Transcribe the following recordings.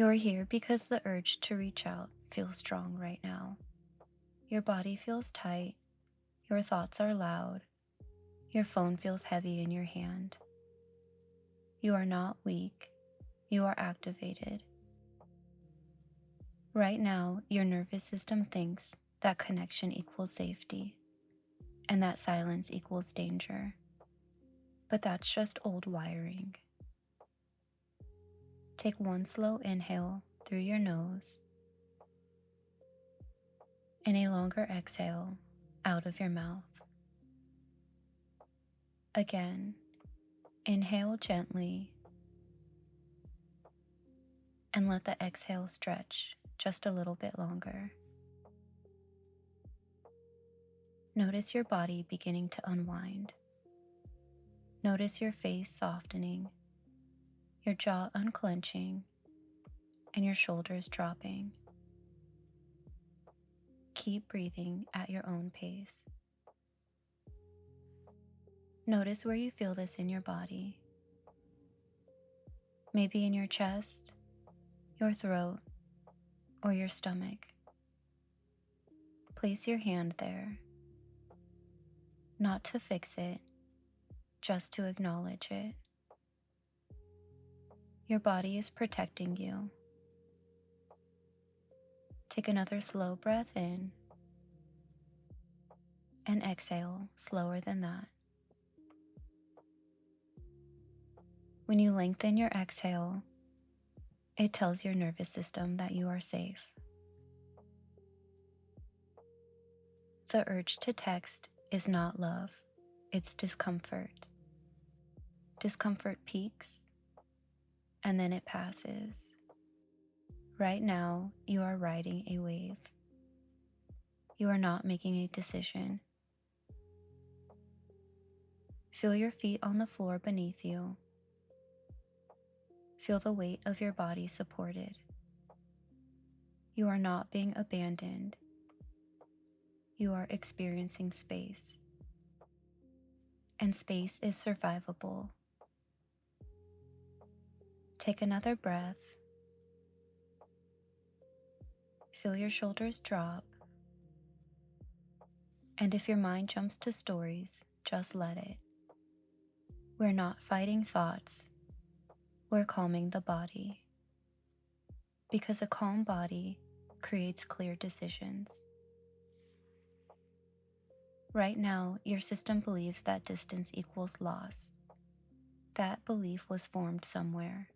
You're here because the urge to reach out feels strong right now. Your body feels tight, your thoughts are loud, your phone feels heavy in your hand. You are not weak, you are activated. Right now, your nervous system thinks that connection equals safety, and that silence equals danger. But that's just old wiring. Take one slow inhale through your nose and a longer exhale out of your mouth. Again, inhale gently and let the exhale stretch just a little bit longer. Notice your body beginning to unwind. Notice your face softening, your jaw unclenching, and your shoulders dropping. Keep breathing at your own pace. Notice where you feel this in your body. Maybe in your chest, your throat, or your stomach. Place your hand there, not to fix it, just to acknowledge it. Your body is protecting you. Take another slow breath in and exhale slower than that. When you lengthen your exhale, it tells your nervous system that you are safe. The urge to text is not love, it's discomfort. Discomfort peaks, and then it passes. Right now, you are riding a wave. You are not making a decision. Feel your feet on the floor beneath you. Feel the weight of your body supported. You are not being abandoned. You are experiencing space. And space is survivable. Take another breath. Feel your shoulders drop. And if your mind jumps to stories, just let it. We're not fighting thoughts. We're calming the body. Because a calm body creates clear decisions. Right now, your system believes that distance equals loss. That belief was formed somewhere.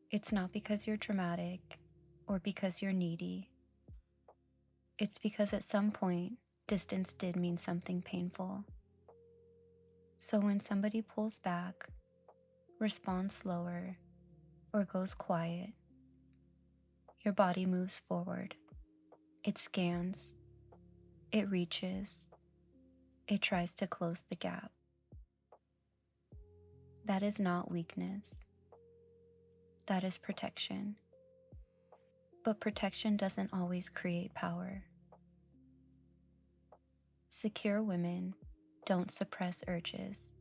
It's not because you're dramatic or because you're needy. It's because at some point, distance did mean something painful. So when somebody pulls back, responds slower, or goes quiet, your body moves forward. It scans. It reaches. It tries to close the gap. That is not weakness. That is protection. But protection doesn't always create power. Secure women don't suppress urges.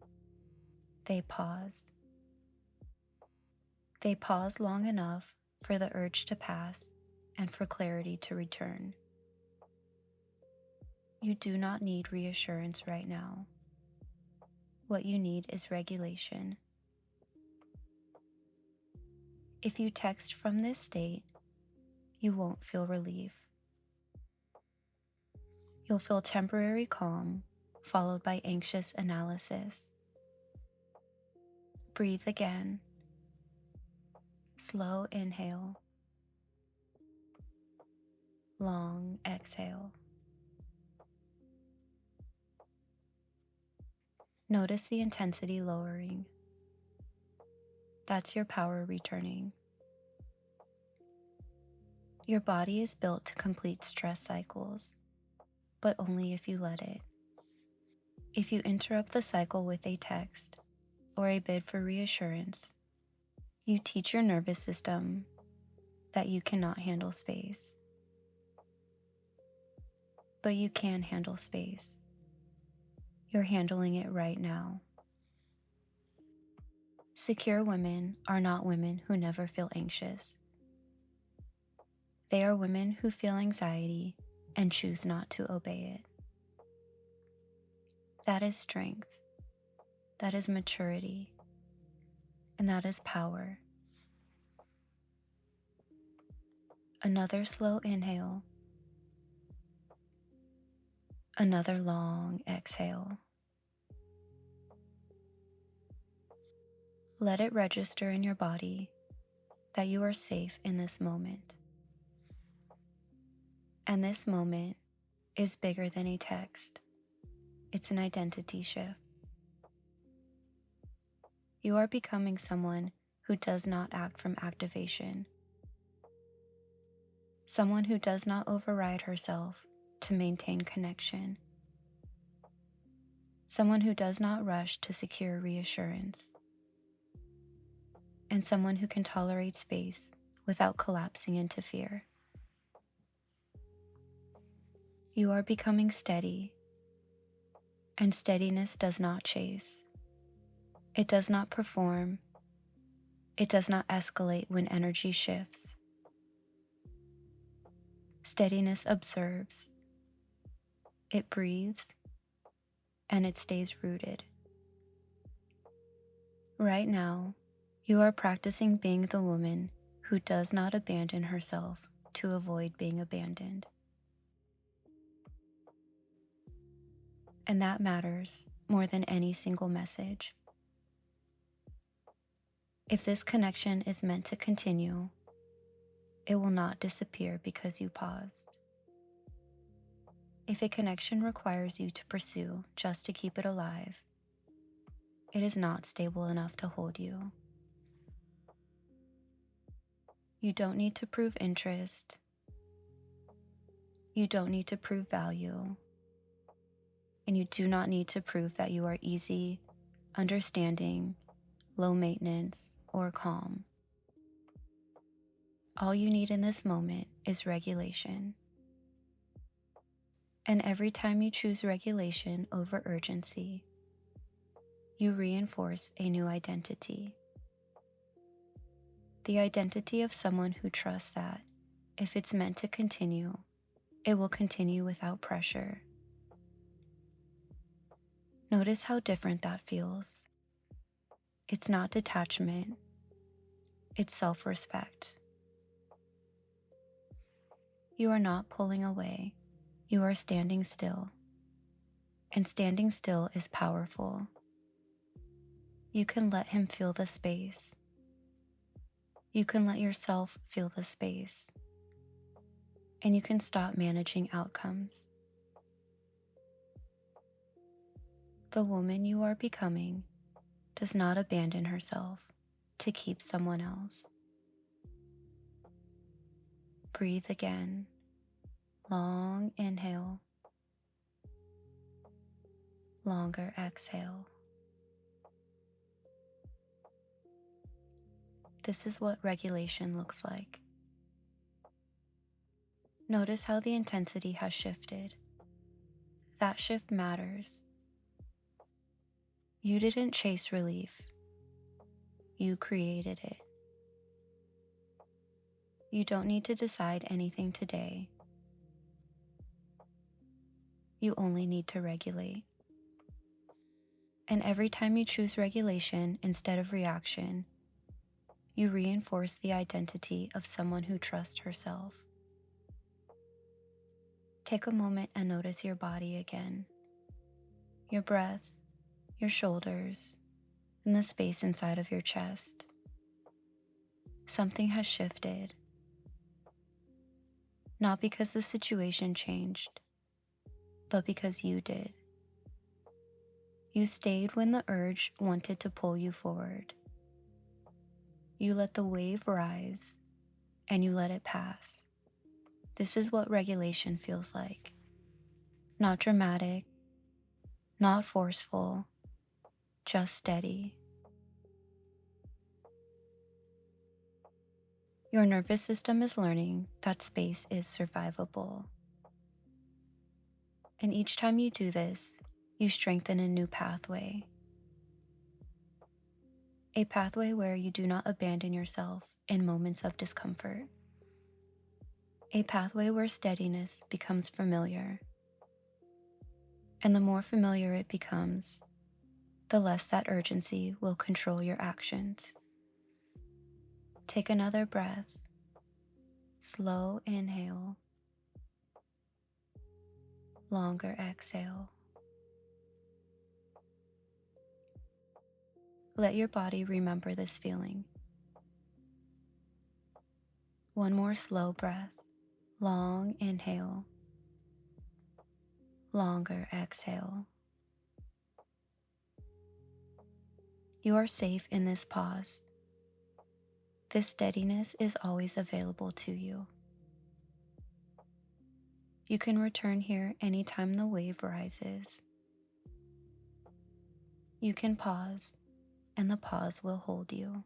They pause. They pause long enough for the urge to pass and for clarity to return. You do not need reassurance right now. What you need is regulation. If you text from this state, you won't feel relief. You'll feel temporary calm, followed by anxious analysis. Breathe again. Slow inhale. Long exhale. Notice the intensity lowering. That's your power returning. Your body is built to complete stress cycles, but only if you let it. If you interrupt the cycle with a text or a bid for reassurance, you teach your nervous system that you cannot handle space. But you can handle space. You're handling it right now. Secure women are not women who never feel anxious. They are women who feel anxiety and choose not to obey it. That is strength. That is maturity. And that is power. Another slow inhale. Another long exhale. Let it register in your body that you are safe in this moment. And this moment is bigger than a text. It's an identity shift. You are becoming someone who does not act from activation. Someone who does not override herself to maintain connection. Someone who does not rush to secure reassurance. And someone who can tolerate space without collapsing into fear. You are becoming steady, and steadiness does not chase. It does not perform. It does not escalate when energy shifts. Steadiness observes. It breathes, and it stays rooted. Right now, you are practicing being the woman who does not abandon herself to avoid being abandoned. And that matters more than any single message. If this connection is meant to continue, it will not disappear because you paused. If a connection requires you to pursue just to keep it alive, it is not stable enough to hold you. You don't need to prove interest. You don't need to prove value. And you do not need to prove that you are easy, understanding, low maintenance, or calm. All you need in this moment is regulation. And every time you choose regulation over urgency, you reinforce a new identity. The identity of someone who trusts that, if it's meant to continue, it will continue without pressure. Notice how different that feels. It's not detachment, it's self-respect. You are not pulling away, you are standing still. And standing still is powerful. You can let him feel the space. You can let yourself feel the space. And you can stop managing outcomes. The woman you are becoming does not abandon herself to keep someone else. Breathe again. Long inhale. Longer exhale. This is what regulation looks like. Notice how the intensity has shifted. That shift matters. You didn't chase relief. You created it. You don't need to decide anything today. You only need to regulate. And every time you choose regulation instead of reaction, you reinforce the identity of someone who trusts herself. Take a moment and notice your body again. Your breath, your shoulders, and the space inside of your chest. Something has shifted. Not because the situation changed, but because you did. You stayed when the urge wanted to pull you forward. You let the wave rise, and you let it pass. This is what regulation feels like. Not dramatic, not forceful, just steady. Your nervous system is learning that space is survivable. And each time you do this, you strengthen a new pathway. A pathway where you do not abandon yourself in moments of discomfort. A pathway where steadiness becomes familiar. And the more familiar it becomes, the less that urgency will control your actions. Take another breath. Slow inhale. Longer exhale. Let your body remember this feeling. One more slow breath. Long inhale. Longer exhale. You are safe in this pause. This steadiness is always available to you. You can return here anytime the wave rises. You can pause, and the pause will hold you.